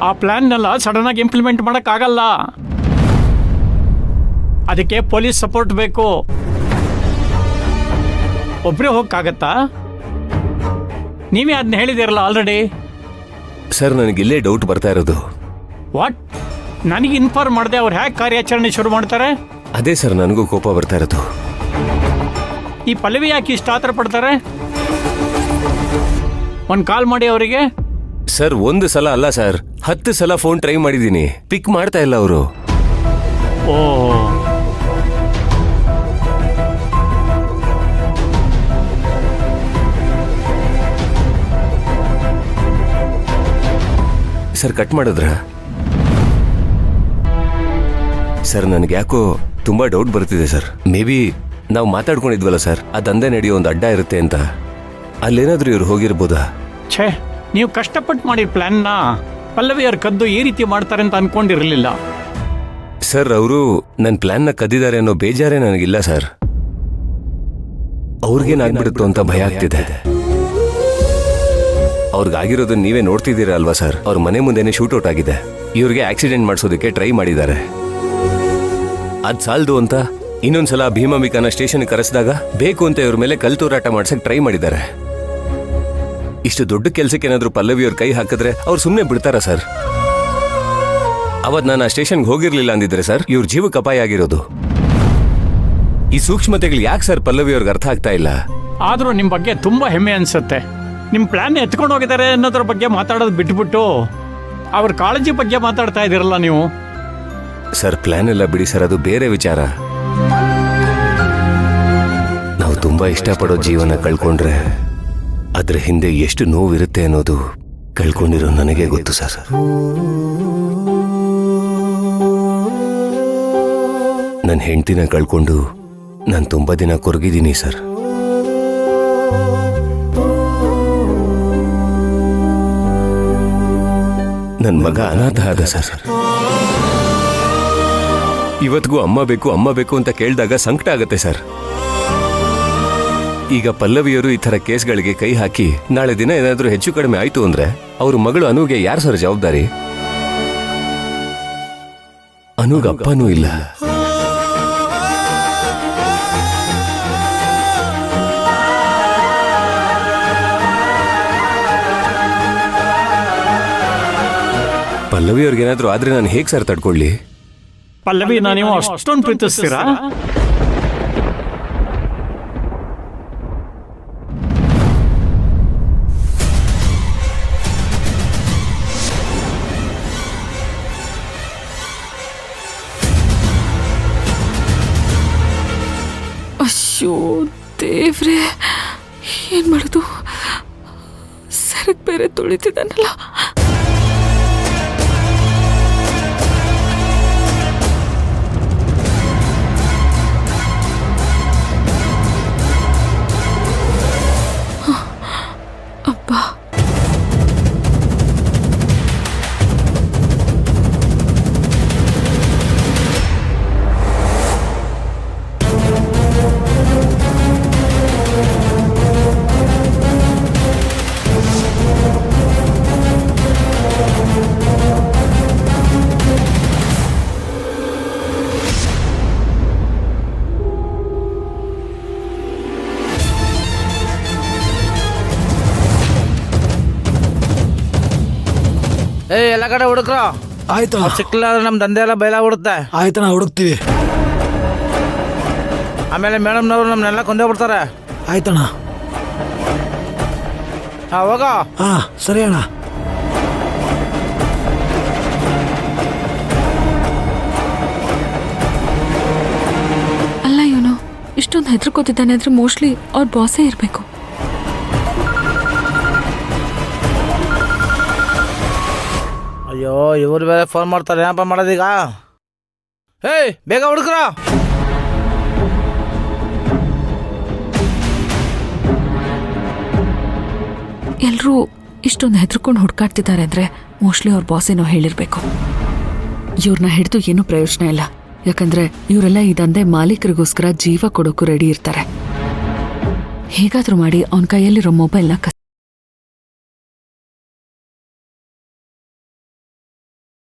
ಆ ಪ್ಲ್ಯಾನ್ನೆಲ್ಲ ಸಡನ್ನಾಗಿ ಇಂಪ್ಲಿಮೆಂಟ್ ಮಾಡೋಕ್ಕಾಗಲ್ಲ. ಅದಕ್ಕೆ ಪೊಲೀಸ್ ಸಪೋರ್ಟ್ ಬೇಕು. ಒಬ್ಬರೇ ಹೋಗಕ್ಕಾಗತ್ತಾ? ನೀವೇ ಅದನ್ನ ಹೇಳಿದಿರಲ್ಲ ಆಲ್ರೆಡಿ. ಸರ್, ನನಗಿಲ್ಲೇ ಡೌಟ್ ಬರ್ತಾ ಇರೋದು. ವಾಟ್? ನನಗೆ ಇನ್ಫಾರ್ಮ್ ಮಾಡದೆ ಅವ್ರು ಹೇಗೆ ಕಾರ್ಯಾಚರಣೆ ಶುರು ಮಾಡ್ತಾರೆ? ಅದೇ ಸರ್, ನನಗೂ ಕೋಪ ಬರ್ತಾ ಇರೋದು. ಈ ಪಲ್ಲವಿ ಯಾಕೆ ಇಷ್ಟ ಆತರ ಪಡ್ತಾರೆ? ಒಂದು ಕಾಲ್ ಮಾಡಿ ಅವರಿಗೆ. ಸರ್, 1 ಸಲ ಅಲ್ಲ ಸರ್, 10 ಸಲ ಫೋನ್ ಟ್ರೈ ಮಾಡಿದ್ದೀನಿ, ಪಿಕ್ ಮಾಡ್ತಾ ಇಲ್ಲ ಅವರು. ಓ, ಸರ್, ಕಟ್ ಮಾಡಿದ್ರ? ಸರ್, ನನಗೆ ಯಾಕೋ ತುಂಬಾ ಡೌಟ್ ಬರ್ತಿದೆ ಸರ್. ಮೇ ಬಿ ನಾವು ಮಾತಾಡ್ಕೊಂಡಿದ್ವಲ್ಲ ಸರ್, ಅದಂದೇ ನಡೆಯೋ ಒಂದು ಅಡ್ಡ ಇರುತ್ತೆ ಅಂತ. ಅಲ್ಲೇನಾದ್ರೂ ಇವ್ರು ಹೋಗಿರ್ಬೋದಾ? ಛೇ, ನೀವು ಕಷ್ಟಪಟ್ಟು ಮಾಡಿದ ಪ್ಲ್ಯಾನ್ನ ಪಲ್ಲವಿ ಅವ್ರ ಕದ್ದು ಈ ರೀತಿ ಮಾಡ್ತಾರೆ ಅಂತ ಅನ್ಕೊಂಡಿರಲಿಲ್ಲ. ಸರ್, ಅವರು ನನ್ನ ಪ್ಲಾನ್ನ ಕದ್ದಿದ್ದಾರೆ ಅನ್ನೋ ಬೇಜಾರೇ ನನಗಿಲ್ಲ ಸರ್. ಅವ್ರಿಗೇನಾಗ್ಬಿಡುತ್ತೋ ಅಂತ ಭಯ ಆಗ್ತಿದೆ. ಅವ್ರಿಗಾಗಿರೋದನ್ನ ನೀವೇ ನೋಡ್ತಿದ್ದೀರಾ ಅಲ್ವಾ ಸರ್? ಅವ್ರ ಮನೆ ಮುಂದೆನೆ ಶೂಟ್ಔಟ್ ಆಗಿದೆ. ಇವ್ರಿಗೆ ಆಕ್ಸಿಡೆಂಟ್ ಮಾಡಿಸೋದಕ್ಕೆ ಟ್ರೈ ಮಾಡಿದ್ದಾರೆ. ಅದ್ ಸಾಲದು ಅಂತ ಇನ್ನೊಂದ್ಸಲ ಭೀಮಾಂಬಿಕಾನ ಸ್ಟೇಷನ್ ಕರೆಸಿದಾಗ ಬೇಕು ಅಂತ ಇವ್ರ ಮೇಲೆ ಕಲ್ತೂರಾಟ ಮಾಡ್ಸಕ್ ಟ್ರೈ ಮಾಡಿದ್ದಾರೆ. ಇಷ್ಟು ದೊಡ್ಡ ಕೆಲ್ಸಕ್ಕೆ ಏನಾದ್ರು ಪಲ್ಲವಿ ಅವ್ರ ಕೈ ಹಾಕಿದ್ರೆ ಅವ್ರು ಸುಮ್ಮನೆ ಬಿಡ್ತಾರ ಸರ್? ಅವತ್ ನಾನು ಆ ಸ್ಟೇಷನ್ಗೆ ಹೋಗಿರ್ಲಿಲ್ಲ ಅಂದಿದ್ರೆ ಸರ್, ಇವ್ರ ಜೀವಕ್ಕೆ ಅಪಾಯ ಆಗಿರೋದು. ಈ ಸೂಕ್ಷ್ಮತೆಗಳು ಯಾಕೆ ಸರ್ ಪಲ್ಲವಿ ಅವ್ರಿಗೆ ಅರ್ಥ ಆಗ್ತಾ ಇಲ್ಲ? ಆದ್ರೂ ನಿಮ್ ಬಗ್ಗೆ ತುಂಬಾ ಹೆಮ್ಮೆ ಅನ್ಸುತ್ತೆ. ನಿಮ್ ಪ್ಲಾನ್ ಎತ್ಕೊಂಡು ಹೋಗಿದ್ದಾರೆ ಅನ್ನೋದ್ರ ಬಗ್ಗೆ ಮಾತಾಡೋದು ಬಿಟ್ಬಿಟ್ಟು ಅವ್ರ ಕಾಳಜಿ ಬಗ್ಗೆ ಮಾತಾಡ್ತಾ ಇದ್ದೀರಲ್ಲ ನೀವು. ಸರ್, ಪ್ಲಾನ್ ಎಲ್ಲ ಬಿಡಿ ಸರ್, ಅದು ಬೇರೆ ವಿಚಾರ. ನಾವು ತುಂಬಾ ಇಷ್ಟಪಡೋ ಜೀವನ ಕಳ್ಕೊಂಡ್ರೆ ಅದ್ರ ಹಿಂದೆ ಎಷ್ಟು ನೋವಿರುತ್ತೆ ಅನ್ನೋದು ಕಳ್ಕೊಂಡಿರೋ ನನಗೆ ಗೊತ್ತು ಸರ್. ನನ್ನ ಹೆಂಡತಿನ ಕಳ್ಕೊಂಡು ನಾನು ತುಂಬಾ ದಿನ ಕೊರಗಿದ್ದೀನಿ ಸರ್. ನನ್ನ ಮಗ ಅನಾಥ ಆದ ಸರ್. ಇವತ್ತಿಗೂ ಅಮ್ಮ ಬೇಕು ಅಂತ ಕೇಳಿದಾಗ ಸಂಕಟ ಆಗತ್ತೆ ಸರ್. ಈಗ ಪಲ್ಲವಿಯವರು ಈ ತರ ಕೇಸ್ಗಳಿಗೆ ಕೈ ಹಾಕಿ ನಾಳೆ ದಿನ ಏನಾದ್ರೂ ಹೆಚ್ಚು ಕಡಿಮೆ ಆಯ್ತು ಅಂದ್ರೆ ಅವ್ರ ಮಗಳು ಅನುಗೆ ಯಾರು ಸರ್ ಜವಾಬ್ದಾರಿ? ಅನುಗ ಅಪ್ಪನೂ ಇಲ್ಲ. ಪಲ್ಲವಿಯವ್ರಿಗೇನಾದ್ರೂ ಆದ್ರೆ ನಾನು ಹೇಗೆ ಸರ್ ತಡ್ಕೊಳ್ಳಿ? ಪಲ್ಲವಿನ ನೀವು ಅಷ್ಟೊಂದು ಪ್ರೀತಿಸ್ತೀರಾ? ಅಯ್ಯೋ ದೇವ್ರೆ, ಏನ್ ಮಾಡೋದು? ಸರಕ್ ಬೇರೆ ತುಳಿತಿದ್ದಾನಲ್ಲ. ಎಲ್ಲ ಕಡೆ ಹುಡುಕ್ರ. ಆಯ್ತು, ಸಿಕ್ಕಿಲ್ಲ ಅಂದ್ರೆ ನಮ್ ದಂಧೆ ಎಲ್ಲ ಬಯಲ ಬಿಡುತ್ತೆ. ಆಯ್ತಣ್ಣ, ಹುಡುಕ್ತೀವಿ. ಆಮೇಲೆ ಮೇಡಮ್ನವ್ರು ನಮ್ನೆಲ್ಲ ಕೊಂದೇ ಬಿಡ್ತಾರೆ. ಆಯ್ತಣ್ಣ. ಹೋಗ. ಹಾ, ಸರಿ ಅಣ್ಣ. ಅಲ್ಲ, ಇವನು ಇಷ್ಟೊಂದು ಹೆದರ್ಕೋತಿದ್ದಾನೆ ಅಂದ್ರೆ ಮೋಸ್ಟ್ಲಿ ಅವ್ರ ಬಾಸೇ ಇರಬೇಕು. ಅಯ್ಯೋ, ಇವ್ರು ಬೇರೆ ಫೋನ್ ಮಾಡ್ತಾರೆ. ಏನಪ್ಪ ಮಾಡೋದೀಗ? ಏಯ್, ಬೇಗ ಹುಡುಕ್ರ. ಎಲ್ರೂ ಇಷ್ಟೊಂದು ಹೆದರ್ಕೊಂಡು ಹುಡ್ಕಾಡ್ತಿದ್ದಾರೆ ಅಂದ್ರೆ ಮೋಸ್ಟ್ಲಿ ಅವ್ರ ಬಾಸ್ ಏನೋ ಹೇಳಿರ್ಬೇಕು. ಇವ್ರನ್ನ ಹಿಡಿದು ಏನೂ ಪ್ರಯೋಜನ ಇಲ್ಲ. ಯಾಕಂದ್ರೆ ಇವರೆಲ್ಲ ಈ ದಂಧೆ ಮಾಲೀಕರಿಗೋಸ್ಕರ ಜೀವ ಕೊಡೋಕು ರೆಡಿ ಇರ್ತಾರೆ. ಹೇಗಾದ್ರೂ ಮಾಡಿ ಅವನ ಕೈಯಲ್ಲಿರೋ ಮೊಬೈಲ್ನ